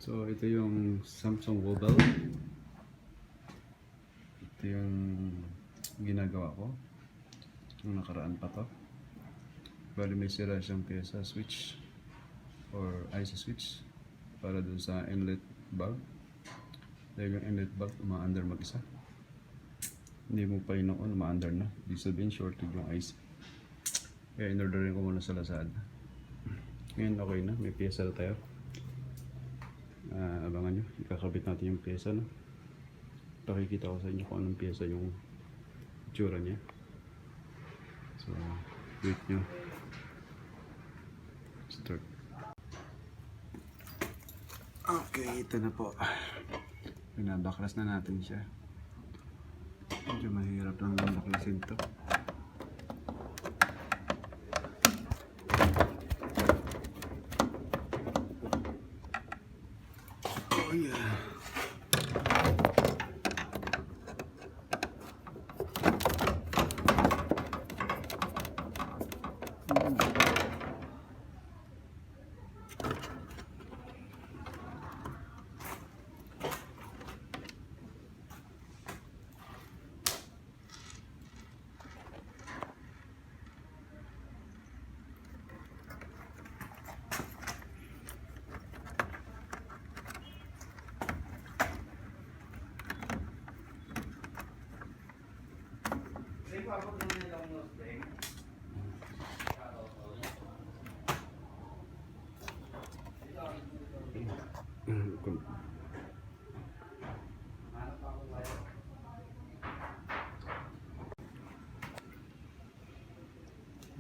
So ito yung Samsung Wobble. Ito yung ginagawa ko nung nakaraan pa to. Bali may sira siyang pyesa, switch or IC switch para dun sa inlet valve. Dahil yung inlet valve umaandar mag-isa. Hindi mo pa on, umaandar na. Ibig sabihin shorted yung IC. Kaya in-orderin ko muna sa Lazada. Ngayon okay na, may pyesa na tayo. Abangan nyo, ikakabit natin yung pyesa, no? Pakikita ko sa inyo kung anong pyesa yung itsura niya. So, wait nyo. Start. Okay, ito na po. Pinabaklas na natin siya. Medyo mahirap lang baklasin to. Oh yeah.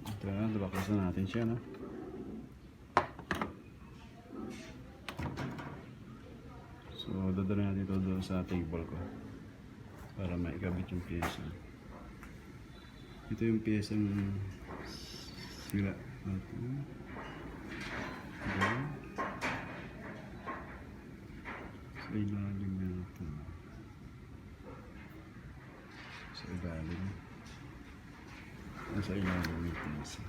Ito na, nabaklas na natin siya, no? So, dadala natin ito doon sa table ko para maikabit yung pyesa. Ito yung pyesa ng sila natin. Ayan. Sa ilalim natin. Sa ilalim. Nasa ilalim yung pyesa.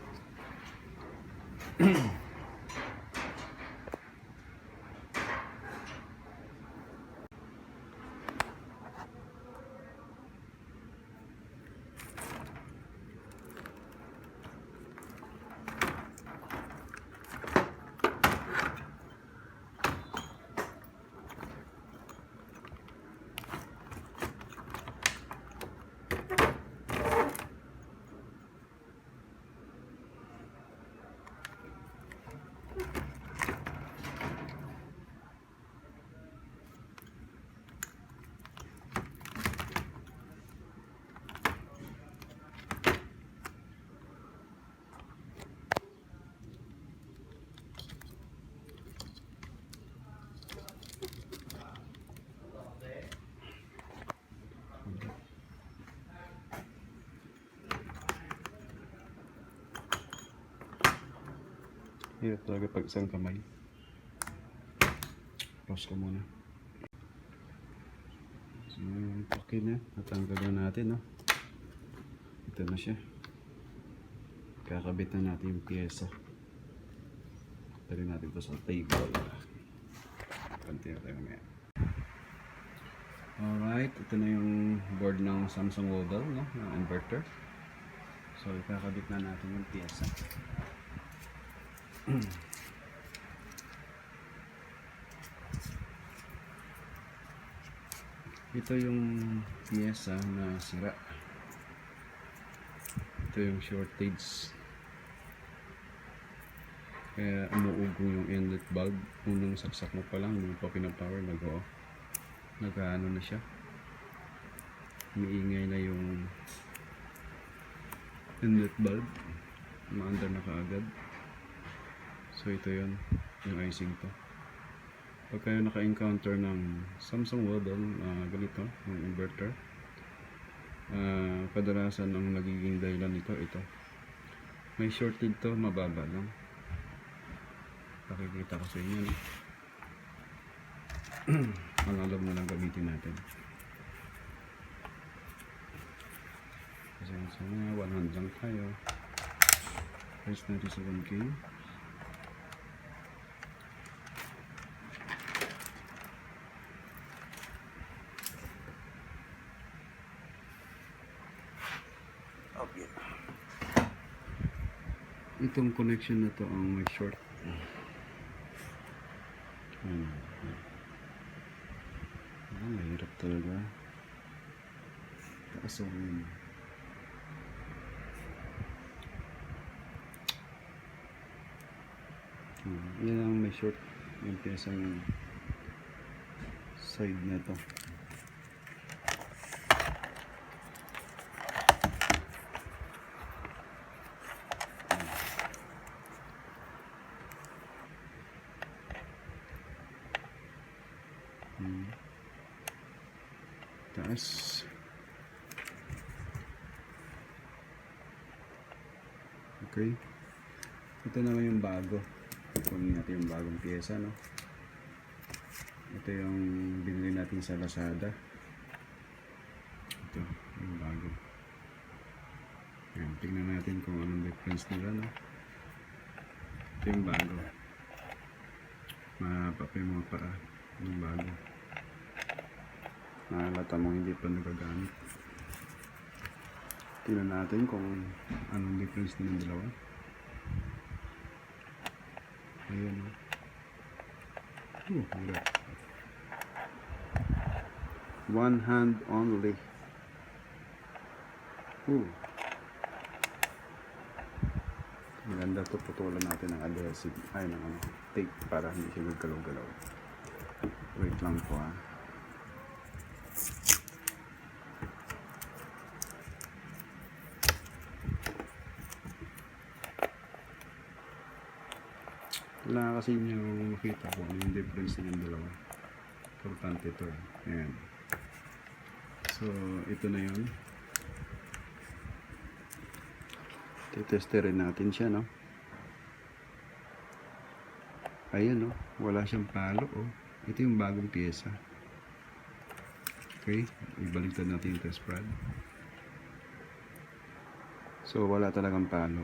Hirap talaga pag isang kamay. Pause ko muna. So, okay na. Natanggal na natin, no? Ito na siya. Kakabit na natin yung pyesa. Tali natin ito sa table. Continue tayo mamaya. Alright, ito na yung board ng Samsung Wobble, no? Ng inverter. So, kakabit na natin yung pyesa. Ito yung pyesa na sira. Ito yung shortage. Kaya umuugo yung inlet valve. Unang saksak mo pa lang, hindi pa pinapower, nag-ano na siya. Umiingay na yung inlet valve. Maandar na kaagad. So ito yun, yung icing to. Pag kayo naka-encounter ng Samsung Wobble ganito, yung inverter, kadalasan ang nagiging dahilan nito, ito. May shorted to, mababa lang. Pakikita ko sa inyo, no? Ang alam na lang gamitin natin. Kasi sa mga 100 lang tayo. Price natin sa 1K. kabit. Itong connection na to ang may short. Mahirap talaga. Taas ako yun. Yan ang may short. Yung pyesang side na to. Taas. Okay. Ito naman yung bago. Kunin natin yung bagong pyesa, no? Ito yung binili natin sa Lazada. Ito, yung bago. Ayan, tingnan natin kung anong difference nila, no? Ito yung bago. Mahaba pa yung mga paa. Yung bago. Nakalata mo hindi pa nagagamit. Tingnan natin kung anong difference ng dalawa. Ayan o. Hirap. One hand only. Maganda to, putulan natin ng adhesive. Ay, ng tape para hindi siya naggalaw-galaw. Wait lang po ah. Wala kasi nyo makita kung ano yung difference ng dalawa. Importante ito eh. Ayan. So, ito na yun. Titesterin natin siya, no? Ayan, no? Wala siyang palo, oh. Ito yung bagong pyesa. Okay? Ibaliktad natin yung test rod. So, wala talagang palo.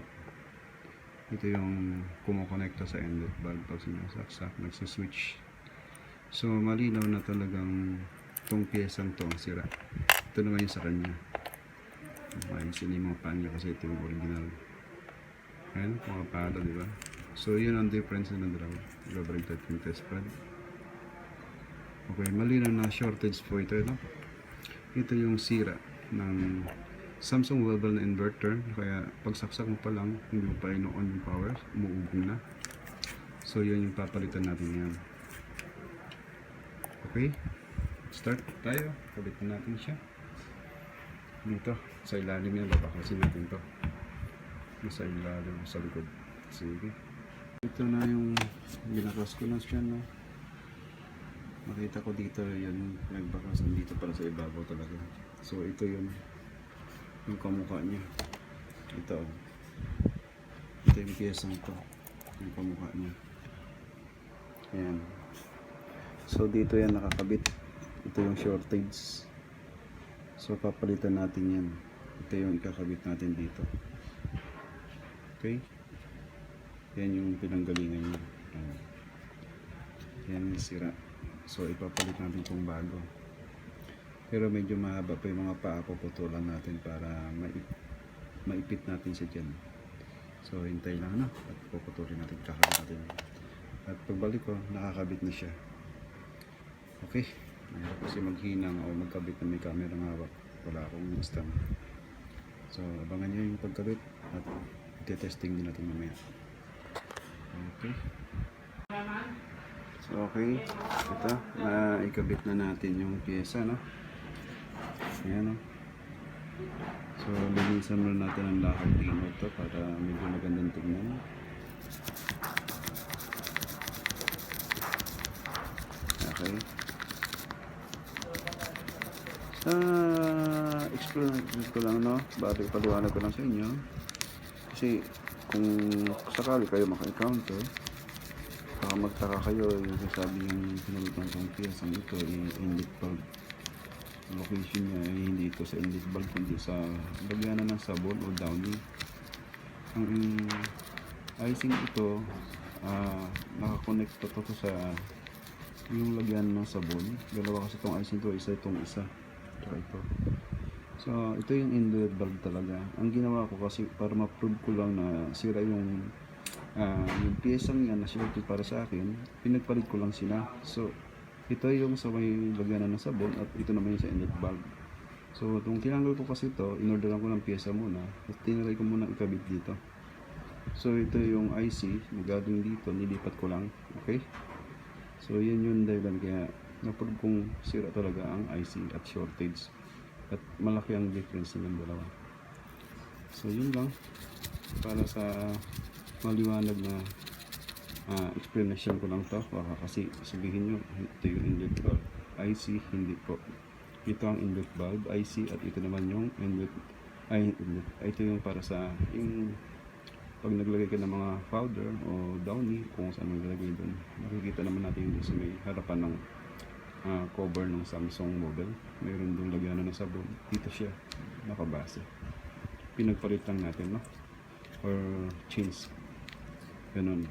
Ito yung kumukonekta sa inlet valve pag sinasaksak, nagsiswitch. So malinaw na talagang itong piyesang to ang sira. Ito naman yung sa kanya. Ayusin yung mga panya kasi ito yung original. Ayan, mga palo, diba? So yun ang difference na dalawa. Ibabaliktad yung test pad. Okay, malinaw na shortage po ito, no? Ito yung sira ng Samsung level na inverter, kaya pagsaksak mo pa lang, hindi mo pa ino-on yung power, umuugong na. So yun yung papalitan natin yan. Okay, start tayo. Kabit na natin siya dito sa ilalim yan. Babakasin natin to sa ilalim, sa likod. Sige, ito na yung binakas ko na siya, no? Makita ko dito yan, nagbakasan dito para sa ibabaw talaga. So ito yung kamukha niya. Ito yung piyesang to, yung kamukha niya. Ayan. So dito yan nakakabit. Ito yung shortage. So papalitan natin yan. Ito yung ikakabit natin dito. Okay, yan yung pinanggalingan niya. Yan yung sira. So ipapalit natin itong bago. Pero medyo mahaba pa yung mga paa, puputulan natin para maipit natin siya dyan. So hintay lang, no? At puputulin natin, kakabit natin. At pagbalik ko, nakakabit na siya. Okay, mahirap kasi maghinang o magkabit na may camera ng hawak. Wala akong stand. So abangan nyo yung pagkabit at i-testing din natin mamaya. Okay. So okay, ito, ikabit na natin yung pyesa, no? Ayan, no? So linisan muna natin ang lakad dito to para medyo magandang tingnan. Okay. Explain ko lang, no? Bakit paliwanag ko lang sa inyo. Kasi kung sakali kayo maka-encounter, baka magtaka kayo yung sabi yung pinalitan kong piyesang ito inlet valve. Location niya ay hindi ito sa inlet valve kundi sa lagyanan ng sabon o downy. Ang icing ito nakakonect to sa yung lagyan ng sabon. Dalawa kasi itong icing to, isa itong isa. Ito. So, ito yung inlet valve talaga. Ang ginawa ko kasi para ma-prove ko lang na sira yung piyesang yan na shorted para sa akin, pinagpalit ko lang sila. So, ito yung sa may lagyanan ng sabon at ito naman yung sa inlet valve. So, itong tinanggal ko kasi ito, inorderan ko ng piyesa muna at tinry ko muna ikabit dito. So, ito yung IC na gagawin dito, nilipat ko lang. Okay? So, yan yung dahilan kaya na-prove kong sira talaga ang IC at shortage. At malaki ang difference ng dalawa. So yun lang para sa maliwanag na explanation ko lang to. Baka kasi sabihin nyo ito yung inlet valve IC, hindi po. Ito ang inlet valve IC at ito naman yung ito yung para sa yung pag naglagay ka ng mga powder o downy kung saan maglagay doon. Makikita naman natin yung sa may harapan ng cover ng Samsung model. Mayroon doon lagyan ng sabon. Dito siya nakabase. Pinagpalit lang natin, no? Or change. Ganun.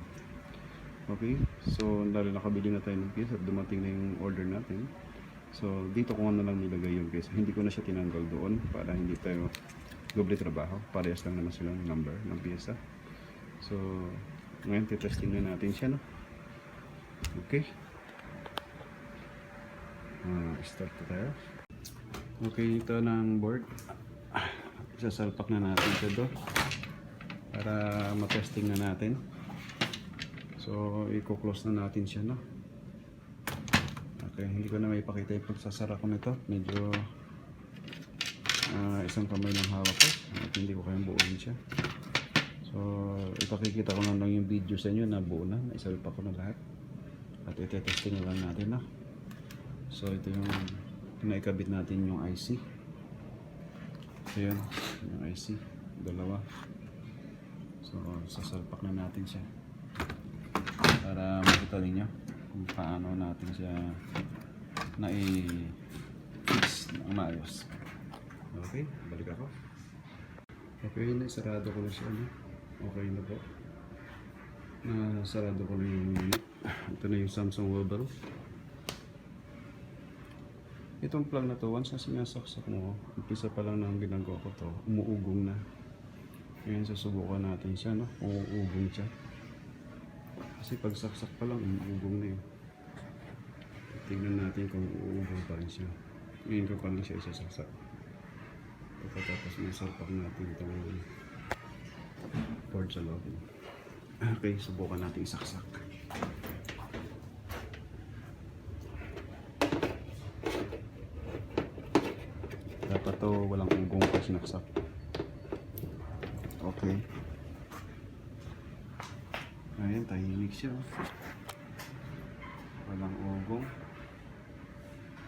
Okay? So, dahil nakabili na tayo ng case at dumating na yung order natin. So, dito ko na lang nilagay yung case. Hindi ko na siya tinanggal doon para hindi tayo doble trabaho. Parehas lang naman silang number ng piyesa. So, ngayon titesting na natin siya, no? Okay? Start ko tayo. Okay, ito ng board. Sasalpak na natin ito doon para matesting na natin. So, i-close na natin siya, no? Okay, hindi ko na may pakita yung pagsasara ko nito. Medyo isang kamay ng hawak ko at hindi ko kayang buuin siya. So, ipakikita ko na lang yung video sa inyo na buo na. Isalpak ko na lahat. At ite-testing na lang natin, no? So ito yung pinaikabit natin yung IC. Ayan, yung IC, dalawa. So sasalpak na natin siya para makita ninyo kung paano natin siya na-fix ng maayos. Okay, balik ako. Okay, sarado ko na siya, no? Okay na po. Sarado ko na yung unit. Ito na yung Samsung model. Itong plug na to, once na sinasaksak mo, umpisa pa lang ng ginagawa ko to, umuugong na. Ngayon susubukan natin siya, no? Umuugong siya. Kasi pag saksak pa lang, umuugong na yun. Tingnan natin kung umuugong pa rin siya. Ngayon ko pa lang siya isasaksak. Pagkatapos masalpak natin itong port sa loob. Okay, subukan natin isaksak. Dapat to walang ugong pag sinaksak. Okay. Ayan, tahimik siya. Walang ugong.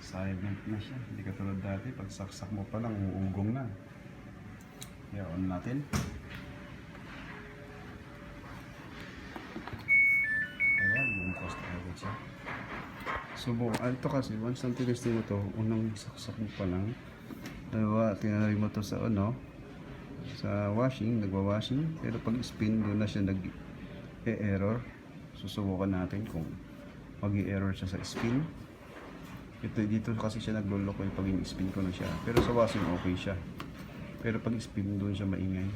Silent na siya. Hindi katulad dati, pag saksak mo pa lang, uugong na. Kaya on natin. Ayan, yung post agad siya. Ito kasi, once ang tinesting mo to, unang saksak mo pa lang. Diba, tinanay mo to sa sa washing, nagwa-washing. Pero pag spin, doon na siya nag-e-error. Susubukan natin kung mag-e-error siya sa spin. Dito kasi siya nagloloko pag in-spin ko na siya. Pero sa washing, okay siya. Pero pag spin, doon siya maingay.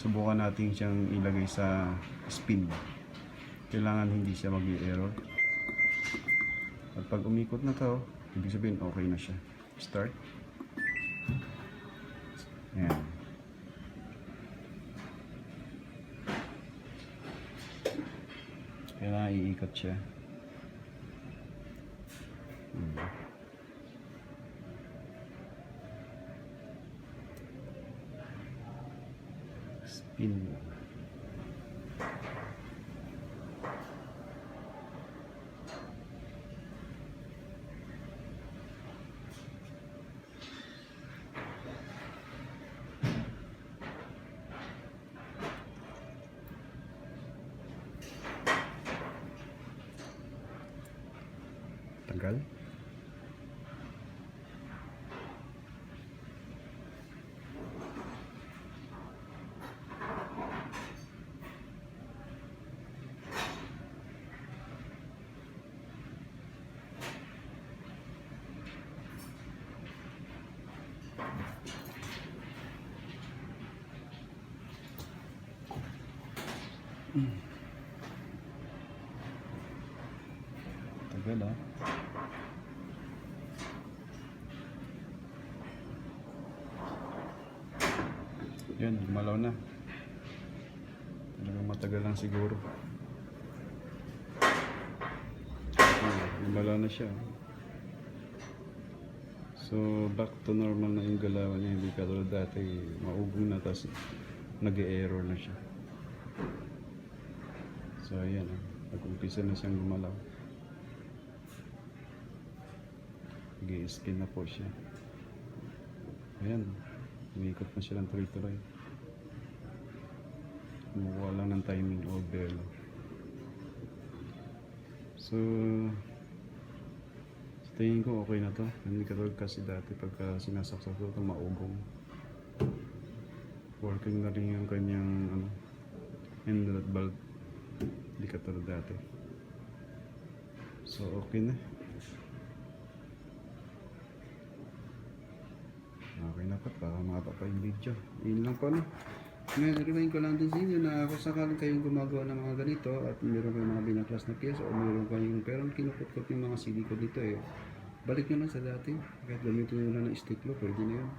Subukan natin siyang ilagay sa spin. Kailangan hindi siya mag-e-error. At pag umikot na to, ibig sabihin okay na siya. Start. Ayan. Kailangan iikot siya. Spin. Tanggal. Tagal ah. Yan, gumalaw na. Talagang matagal lang siguro. Gumalaw na siya. So, back to normal na yung galawan niya. Hindi katulad dati, maugong na, tapos nag-e-error na siya. So, ayan. Nag-umpisa na siyang gumalaw. Nag-i-skin na po siya. Ayan. Umiikot na siya ng tuloy-tuloy. Kumukuha lang ng timing o bell. So, sa tingin ko okay na to. Hindi katulad kasi dati pagka sinasaksak ko ito maugong. Working na rin yung kanyang inlet bulb. Hindi katulad dati. So, okay na. Okay na po, baka mahaba pa yung video. Yun lang po, no? Ngayon, remind ko lang din sa inyo na kung sakaling kayong gumagawa ng mga ganito at meron kayong mga binaklas na pyesa o meron kayong pero kinukot-kot yung mga silicone dito balik nyo lang sa dati. Kahit gamitin nyo lang ng stiklo, pwede na yun.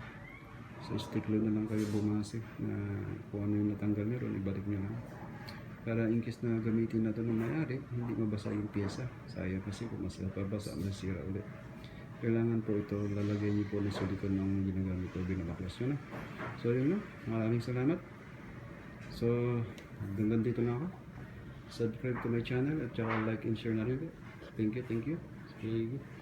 Sa stiklo na lang kayo bumase na kung ano yung natanggal nyo ron, ibalik nyo lang. Para in case na gamitin na ito ng may-ari, hindi mabasa yung pyesa. Sayang kasi kung masabasa, masira ulit. Kailangan po ito, lalagay niyo po ng silicone ng ginagamit o binabaklas nyo na. So yun na, maraming salamat. So, hanggang dito na ako. Subscribe to my channel at saka like and share na rin po. Thank you, thank you. Okay.